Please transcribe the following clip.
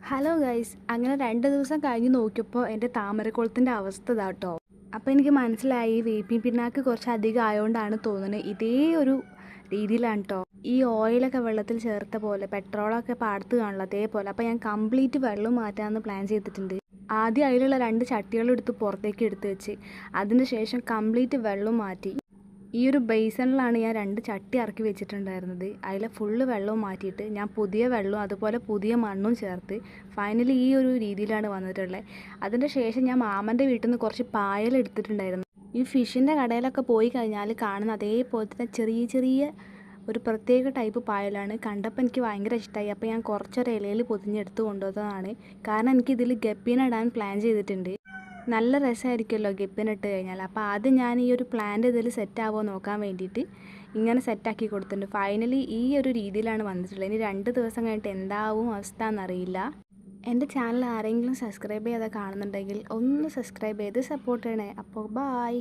Hello guys, അങ്ങനെ 2 ദിവസം കഴിഞ്ഞ് നോക്കിയപ്പോൾ എൻ്റെ താമരക്കുളത്തിൻ്റെ അവസ്ഥ ഇതാട്ടോ. അപ്പോൾ എനിക്ക് മനസ്സിലായി വേപ്പിൻ പിണ്ണാക്ക് കുറച്ച് അധികം ആയതുകൊണ്ടാണ് തോന്നുന്നത്. ഇതേ ഒരു രീതിയിലാണ് കേട്ടോ ഈ ഓയിലൊക്കെ വെള്ളത്തിൽ ചേർത്ത പോലെ, പെട്രോളൊക്കെ പാടത്ത് കാണില്ല അതേപോലെ. അപ്പോൾ ഞാൻ കംപ്ലീറ്റ് വെള്ളം മാറ്റാമെന്ന് പ്ലാൻ ചെയ്തിട്ടുണ്ട്. ആദ്യം അതിലുള്ള 2 ചട്ടികളെടുത്ത് പുറത്തേക്ക് എടുത്ത് വെച്ച് അതിന് ശേഷം കംപ്ലീറ്റ് വെള്ളം മാറ്റി ഈ ഒരു ബേസണിലാണ് ഞാൻ 2 ചട്ടി ഇറക്കി വെച്ചിട്ടുണ്ടായിരുന്നത്. അതിൽ ഫുള്ള് വെള്ളവും മാറ്റിയിട്ട് ഞാൻ പുതിയ വെള്ളവും അതുപോലെ പുതിയ മണ്ണും ചേർത്ത് ഫൈനലി ഈ ഒരു രീതിയിലാണ് വന്നിട്ടുള്ളത്. അതിൻ്റെ ശേഷം ഞാൻ മാമൻ്റെ വീട്ടിൽ നിന്ന് കുറച്ച് പായൽ എടുത്തിട്ടുണ്ടായിരുന്നു. ഈ ഫിഷിൻ്റെ കടയിലൊക്കെ പോയി കഴിഞ്ഞാൽ കാണുന്ന അതേപോലെ തന്നെ ചെറിയ ചെറിയ ഒരു പ്രത്യേക ടൈപ്പ് പായലാണ്. കണ്ടപ്പോൾ എനിക്ക് ഭയങ്കര ഇഷ്ടമായി. അപ്പോൾ ഞാൻ കുറച്ചൊരു ഇലയിൽ പൊതിഞ്ഞെടുത്ത് കൊണ്ടുവന്നതാണ്. കാരണം എനിക്കിതിൽ ഗപ്പീനെ ഇടാൻ പ്ലാൻ ചെയ്തിട്ടുണ്ട്. നല്ല രസമായിരിക്കുമല്ലോ ഗപ്പിനിട്ട് കഴിഞ്ഞാൽ. അപ്പോൾ ആദ്യം ഞാൻ ഈ ഒരു പ്ലാന്റ് ഇതിൽ സെറ്റാവുമോ നോക്കാൻ വേണ്ടിയിട്ട് ഇങ്ങനെ സെറ്റാക്കി കൊടുത്തിട്ടുണ്ട്. ഫൈനലി ഈ ഒരു രീതിയിലാണ് വന്നിട്ടുള്ളത്. ഇനി 2 ദിവസം കഴിഞ്ഞിട്ട് എന്താവും അവസ്ഥ എന്നറിയില്ല. എൻ്റെ ചാനൽ ആരെങ്കിലും സബ്സ്ക്രൈബ് ചെയ്യാതെ കാണുന്നുണ്ടെങ്കിൽ ഒന്ന് സബ്സ്ക്രൈബ് ചെയ്ത് സപ്പോർട്ട് ചെയ്യണേ. അപ്പോൾ ബായ്.